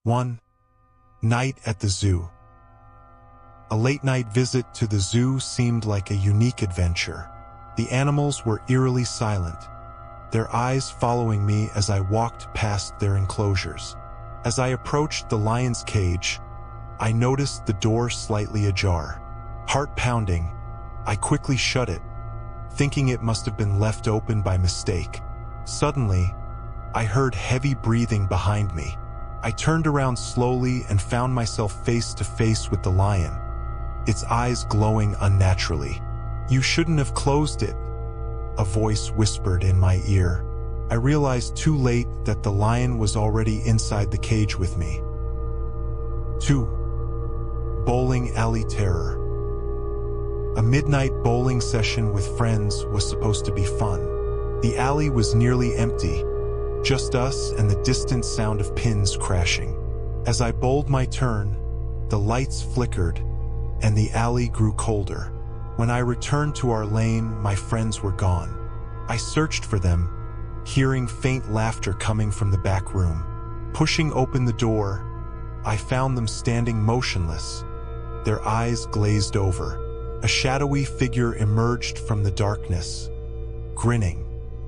1. Night at the zoo. A late-night visit to the zoo seemed like a unique adventure. The animals were eerily silent, their eyes following me as I walked past their enclosures. As I approached the lion's cage, I noticed the door slightly ajar. Heart pounding, I quickly shut it, thinking it must have been left open by mistake. Suddenly, I heard heavy breathing behind me. I turned around slowly and found myself face to face with the lion, its eyes glowing unnaturally. "You shouldn't have closed it," a voice whispered in my ear. I realized too late that the lion was already inside the cage with me. 2. Bowling alley terror. A midnight bowling session with friends was supposed to be fun. The alley was nearly empty, just us and the distant sound of pins crashing. As I bowled my turn, the lights flickered and the alley grew colder. When I returned to our lane, my friends were gone. I searched for them, hearing faint laughter coming from the back room. Pushing open the door, I found them standing motionless, their eyes glazed over. A shadowy figure emerged from the darkness, grinning.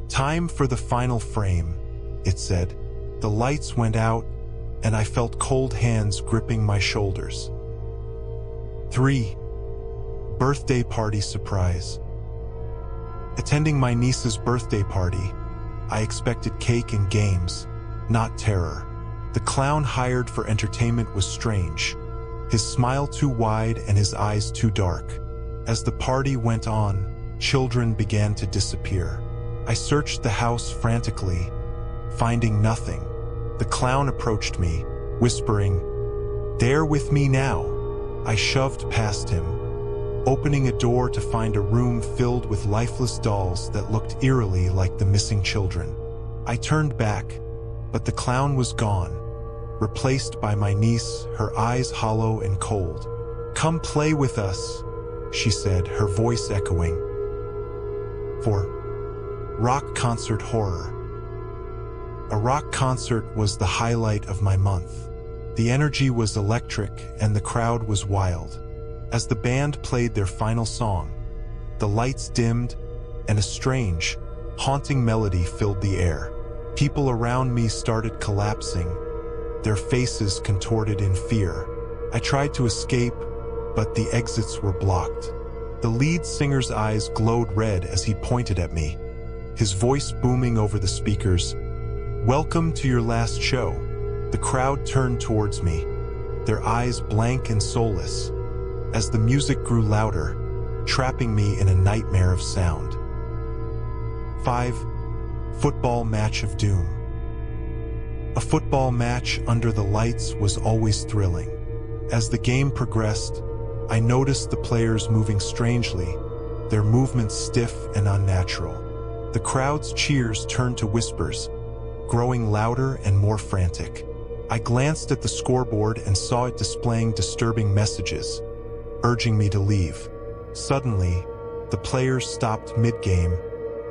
"Time for the final frame," it said. The lights went out, and I felt cold hands gripping my shoulders. 3. Birthday party surprise. Attending my niece's birthday party, I expected cake and games, not terror. The clown hired for entertainment was strange, his smile too wide and his eyes too dark. As the party went on, children began to disappear. I searched the house frantically, finding nothing. The clown approached me, whispering, "They're with me now." I shoved past him, opening a door to find a room filled with lifeless dolls that looked eerily like the missing children. I turned back, but the clown was gone, replaced by my niece, her eyes hollow and cold. "Come play with us," she said, her voice echoing. 4. Rock concert horror. A rock concert was the highlight of my month. The energy was electric and the crowd was wild. As the band played their final song, the lights dimmed and a strange, haunting melody filled the air. People around me started collapsing, their faces contorted in fear. I tried to escape, but the exits were blocked. The lead singer's eyes glowed red as he pointed at me, his voice booming over the speakers. "Welcome to your last show." The crowd turned towards me, their eyes blank and soulless, as the music grew louder, trapping me in a nightmare of sound. 5. Football match of doom. A football match under the lights was always thrilling. As the game progressed, I noticed the players moving strangely, their movements stiff and unnatural. The crowd's cheers turned to whispers, growing louder and more frantic. I glanced at the scoreboard and saw it displaying disturbing messages, urging me to leave. Suddenly, the players stopped mid-game,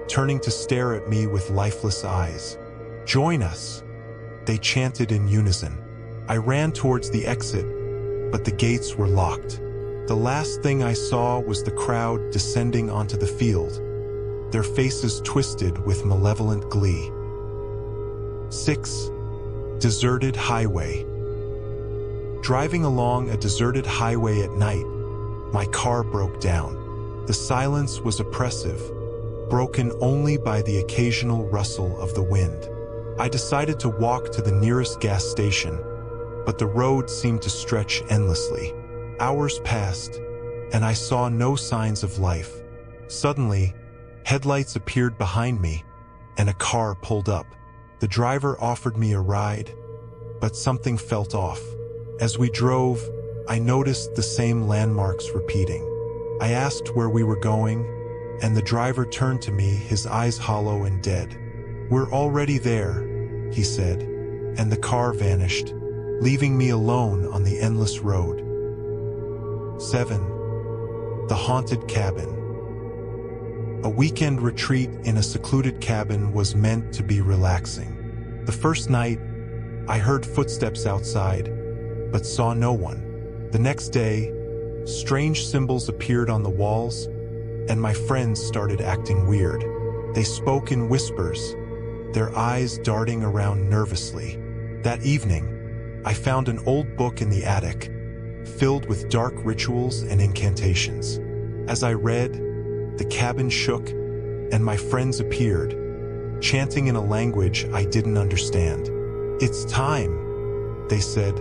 turning to stare at me with lifeless eyes. "Join us," they chanted in unison. I ran towards the exit, but the gates were locked. The last thing I saw was the crowd descending onto the field, their faces twisted with malevolent glee. 6. Deserted highway. Driving along a deserted highway at night, my car broke down. The silence was oppressive, broken only by the occasional rustle of the wind. I decided to walk to the nearest gas station, but the road seemed to stretch endlessly. Hours passed, and I saw no signs of life. Suddenly, headlights appeared behind me, and a car pulled up. The driver offered me a ride, but something felt off. As we drove, I noticed the same landmarks repeating. I asked where we were going, and the driver turned to me, his eyes hollow and dead. "We're already there," he said, and the car vanished, leaving me alone on the endless road. 7. The haunted cabin. A weekend retreat in a secluded cabin was meant to be relaxing. The first night, I heard footsteps outside, but saw no one. The next day, strange symbols appeared on the walls, and my friends started acting weird. They spoke in whispers, their eyes darting around nervously. That evening, I found an old book in the attic, filled with dark rituals and incantations. As I read, the cabin shook, and my friends appeared, chanting in a language I didn't understand. "It's time," they said,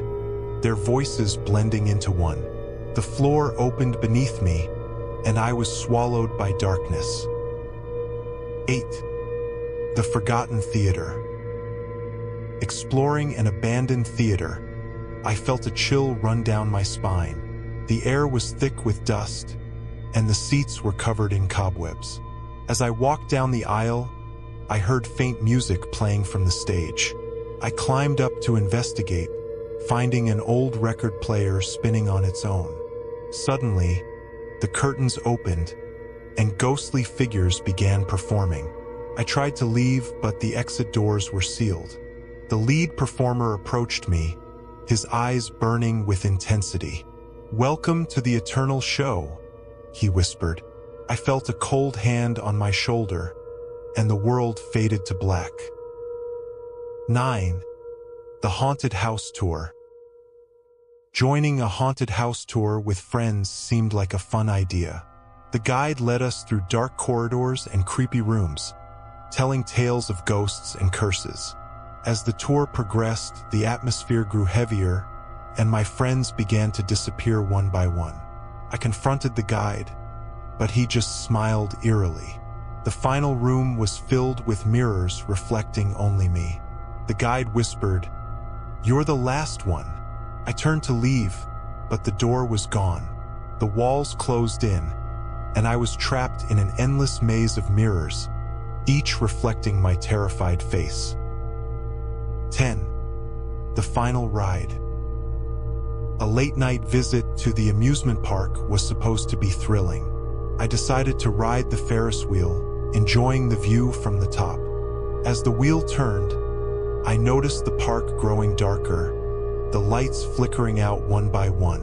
their voices blending into one. The floor opened beneath me, and I was swallowed by darkness. 8. The Forgotten Theater. Exploring an abandoned theater, I felt a chill run down my spine. The air was thick with dust, and the seats were covered in cobwebs. As I walked down the aisle, I heard faint music playing from the stage. I climbed up to investigate, finding an old record player spinning on its own. Suddenly, the curtains opened, and ghostly figures began performing. I tried to leave, but the exit doors were sealed. The lead performer approached me, his eyes burning with intensity. "Welcome to the eternal show," he whispered. I felt a cold hand on my shoulder, and the world faded to black. 9. The Haunted House Tour. Joining a haunted house tour with friends seemed like a fun idea. The guide led us through dark corridors and creepy rooms, telling tales of ghosts and curses. As the tour progressed, the atmosphere grew heavier, and my friends began to disappear one by one. I confronted the guide, but he just smiled eerily. The final room was filled with mirrors reflecting only me. The guide whispered, "You're the last one." I turned to leave, but the door was gone. The walls closed in, and I was trapped in an endless maze of mirrors, each reflecting my terrified face. 10. The Final Ride. A late-night visit to the amusement park was supposed to be thrilling. I decided to ride the Ferris wheel, enjoying the view from the top. As the wheel turned, I noticed the park growing darker, the lights flickering out one by one.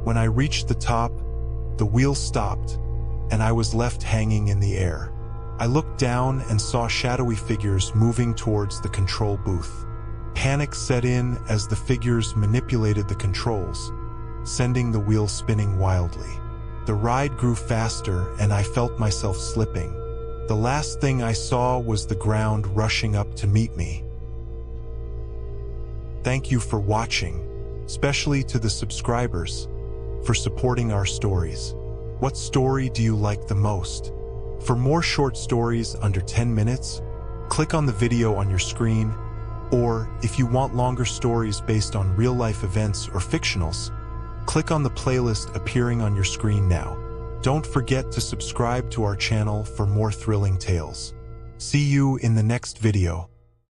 When I reached the top, the wheel stopped, and I was left hanging in the air. I looked down and saw shadowy figures moving towards the control booth. Panic set in as the figures manipulated the controls, sending the wheel spinning wildly. The ride grew faster, and I felt myself slipping. The last thing I saw was the ground rushing up to meet me. Thank you for watching, especially to the subscribers, for supporting our stories. What story do you like the most? For more short stories under 10 minutes, click on the video on your screen, or if you want longer stories based on real-life events or fictionals, click on the playlist appearing on your screen now. Don't forget to subscribe to our channel for more thrilling tales. See you in the next video.